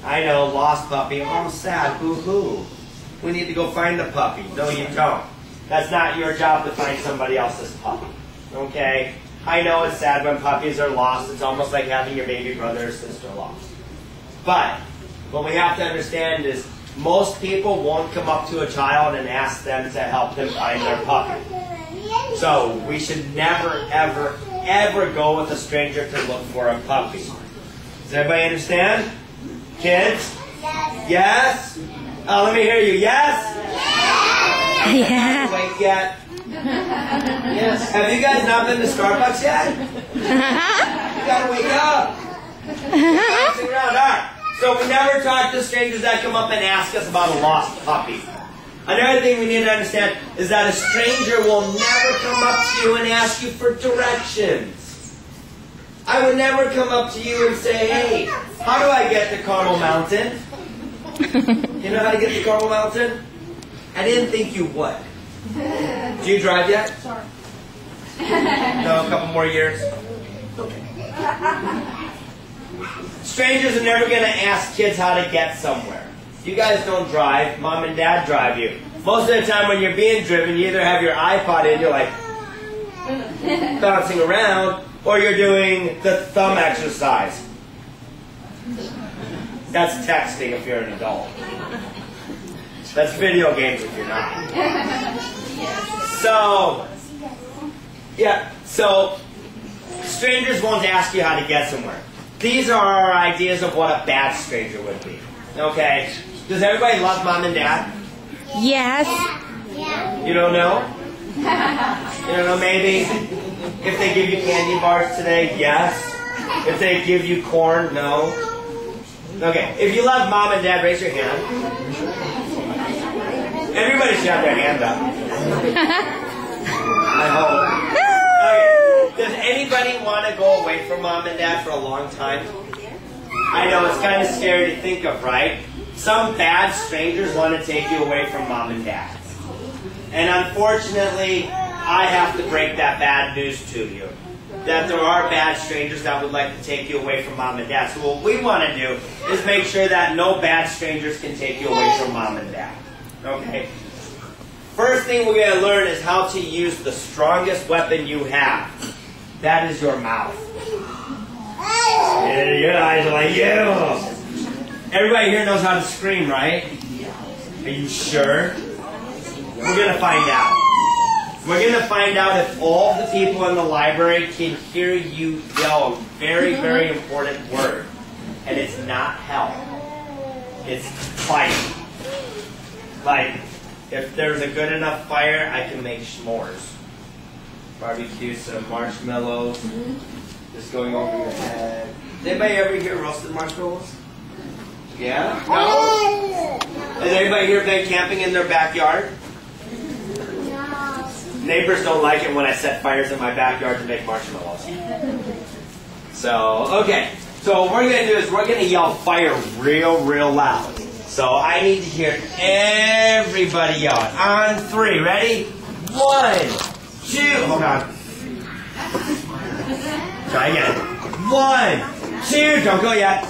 I know, lost puppy. Oh, sad. Boo-hoo. We need to go find the puppy. No, you don't. That's not your job to find somebody else's puppy. Okay? I know it's sad when puppies are lost. It's almost like having your baby brother or sister lost. But what we have to understand is most people won't come up to a child and ask them to help them find their puppy. So we should never, ever, ever go with a stranger to look for a puppy. Does everybody understand? Kids? Yes? Oh, let me hear you. Yes? Yeah. Wait yet? Yes. Have you guys not been to Starbucks yet? You gotta wake up. Bouncing around. All right. So we never talk to strangers that come up and ask us about a lost puppy. Another thing we need to understand is that a stranger will never come up to you and ask you for directions. I would never come up to you and say, hey, how do I get to Carmel Mountain? You know how to get to Carmel Mountain? I didn't think you would. Do you drive yet? Sorry. No, a couple more years? Okay. Strangers are never going to ask kids how to get somewhere. You guys don't drive. Mom and Dad drive you. Most of the time when you're being driven, you either have your iPod in, you're like bouncing around, or you're doing the thumb exercise. That's texting if you're an adult. That's video games if you're not. So strangers won't ask you how to get somewhere. These are our ideas of what a bad stranger would be. Okay? Does everybody love Mom and Dad? Yes. You don't know? You don't know, maybe? If they give you candy bars today, yes. If they give you corn, no. Okay, if you love Mom and Dad, raise your hand. Everybody should have their hand up. I hope. Okay. Does anybody want to go away from Mom and Dad for a long time? I know, it's kind of scary to think of, right? Some bad strangers want to take you away from Mom and Dad. And unfortunately, I have to break that bad news to you. That there are bad strangers that would like to take you away from Mom and Dad. So what we want to do is make sure that no bad strangers can take you away from Mom and Dad. Okay? First thing we're going to learn is how to use the strongest weapon you have. That is your mouth. Yeah, your eyes are like, yeah. Everybody here knows how to scream, right? Are you sure? We're going to find out. We're going to find out if all the people in the library can hear you yell a very, very important word. And it's not help. It's fight. Like, if there's a good enough fire, I can make s'mores. Barbecue some marshmallows. Just going over your head. Did anybody ever hear roasted marshmallows? Yeah? No? Has anybody here been camping in their backyard? Neighbors don't like it when I set fires in my backyard to make marshmallows. So, okay. So what we're going to do is we're going to yell fire real, real loud. So I need to hear everybody yell it. On 3. Ready? 1, 2. Hold on. Try again. 1, 2. Don't go yet.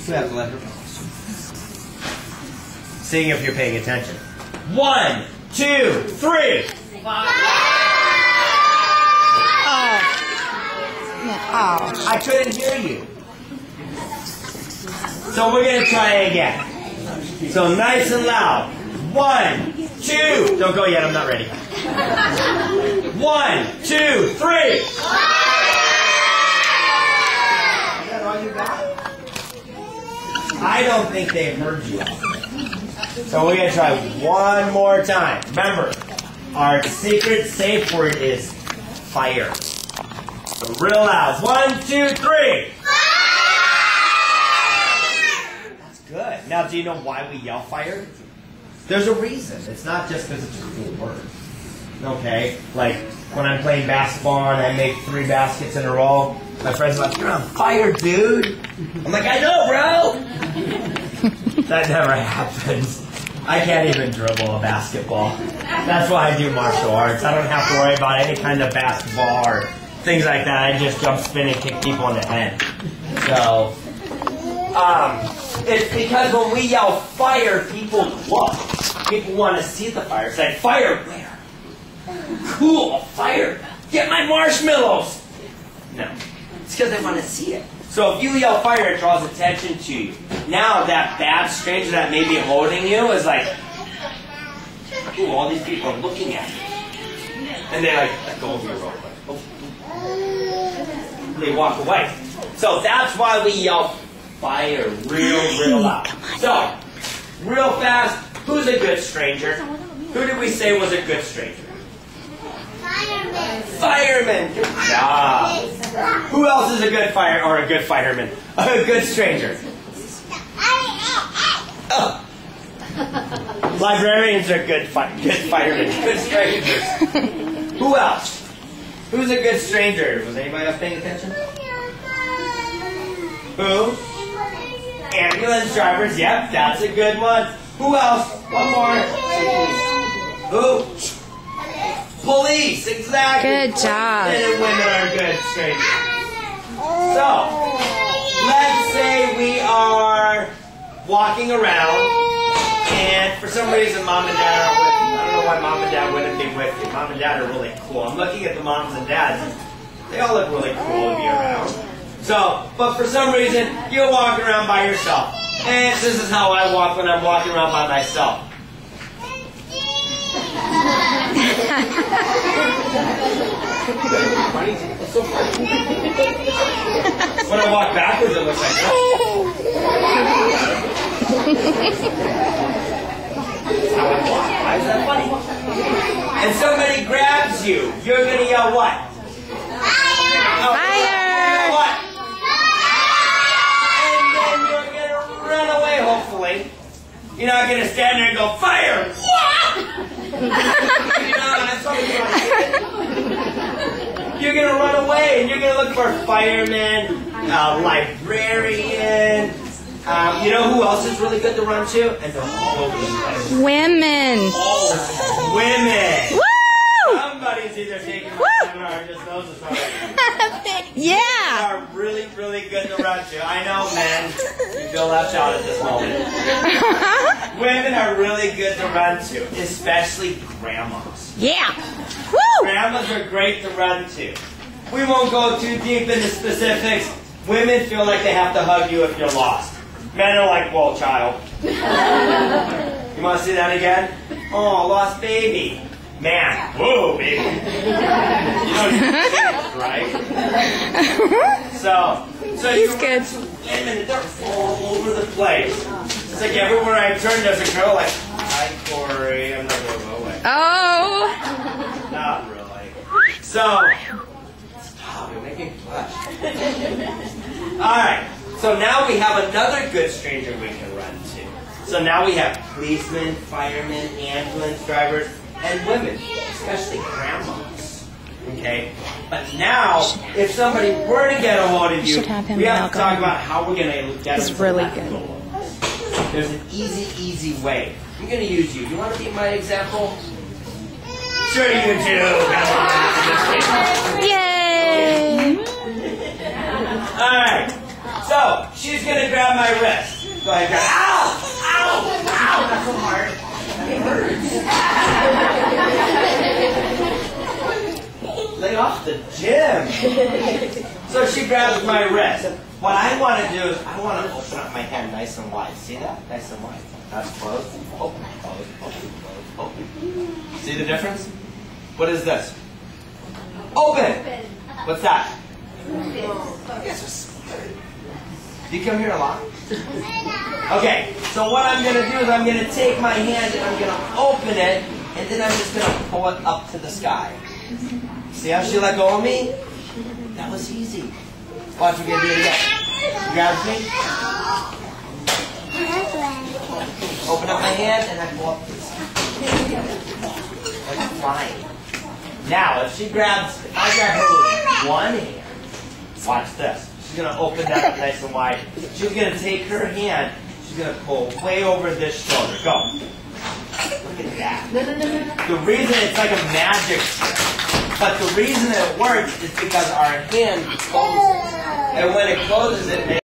You have to let her go. Seeing if you're paying attention. 1, 2, 3. Oh. I couldn't hear you. So we're going to try it again. So nice and loud. 1, 2. Don't go yet. I'm not ready. 1, 2, 3. Is that all you got? I don't think they heard you. So we're going to try one more time. Remember, our secret safe word is fire. So real loud. 1, 2, 3. That's good. Now, do you know why we yell fire? There's a reason. It's not just because it's a cool word. Okay? Like, when I'm playing basketball and I make 3 baskets in a row, my friends are like, you're on fire, dude. I'm like, I know, bro. That never happens. I can't even dribble a basketball. That's why I do martial arts. I don't have to worry about any kind of basketball or things like that. I just jump, spin, and kick people in the head. So, it's because when we yell fire, people look. People want to see the fire. It's like, fire where? Cool, fire. Get my marshmallows. No, it's because they want to see it. So if you yell fire, it draws attention to you. Now that bad stranger that may be holding you is like, ooh, all these people are looking at me. And they like, let go of your rope. Oh. They walk away. So that's why we yell fire real loud. So, real fast, who's a good stranger? Who did we say was a good stranger? Fireman. Good job. Who else is a good fireman? A good stranger. Oh. Librarians are good firemen. Good strangers. Who else? Who's a good stranger? Was anybody else paying attention? Who? Ambulance drivers. Yep, that's a good one. Who else? One more. Who? Police, exactly. Good job. Men and women are good strangers. So, let's say we are walking around, and for some reason Mom and Dad aren't with me. I don't know why Mom and Dad wouldn't be with me. Mom and Dad are really cool. I'm looking at the moms and dads, and they all look really cool to be around. So, but for some reason, you're walking around by yourself. And this is how I walk when I'm walking around by myself. It's so funny. When I walk backwards, it looks like this. That's how I walk. Why is that funny? And somebody grabs you. You're going to yell what? Fire! Fire! What? And then you're going to run away, hopefully. You're not going to stand there and go, fire! You're going to run away and you're going to look for firemen, librarian. You know who else is really good to run to? And they're all over the place. Women. Oh, women. Woo! Somebody's either taking my camera or just knows it's already. Yeah. They are really, really good to run to. I know, men, you feel left out at this moment. Women are really good to run to, especially grandmas. Yeah. Woo! Grandmas are great to run to. We won't go too deep into specifics. Women feel like they have to hug you if you're lost. Men are like, whoa, child. You want to see that again? Oh, lost baby. Man, whoa, baby. You know, right? So He's good. Women, they're all over the place. It's like everywhere I turn, there's a girl like, hi, Corey. I'm not going to go away. Oh. Not really. So, stop, you're making flesh. Alright, so now we have another good stranger we can run to. So now we have policemen, firemen, ambulance drivers, and women, especially grandmas. Okay? But now, if somebody were to get a hold of you, we have to talk about how we're going to get them to really let good. go. There's an easy way. I'm going to use you. You want to be my example? Sure you do. Come on. Yay. Alright. So, she's going to grab my wrist. So I go, ow! Ow! Ow! That's so hard. It hurts. Lay off the gym. So she grabs my wrist. What I want to do is I want to open up my hand nice and wide. See that? Nice and wide. That's closed. Open, close, open, close, open. See the difference? What is this? Open. What's that? Yes. Do you come here a lot? Okay, so what I'm going to do is I'm going to take my hand and I'm going to open it, and then I'm just going to pull it up to the sky. See how she let go of me? That was easy. Watch, we're going to do it again. Grabs me. Open up my hand and I pull up to the sky. Like flying. Now, if I grab her with one hand, watch this. She's going to open that up nice and wide. She's going to take her hand. She's going to pull way over this shoulder. Go. Look at that. The reason it's like a magic trick. But the reason it works is because our hand closes. And when it closes, it makes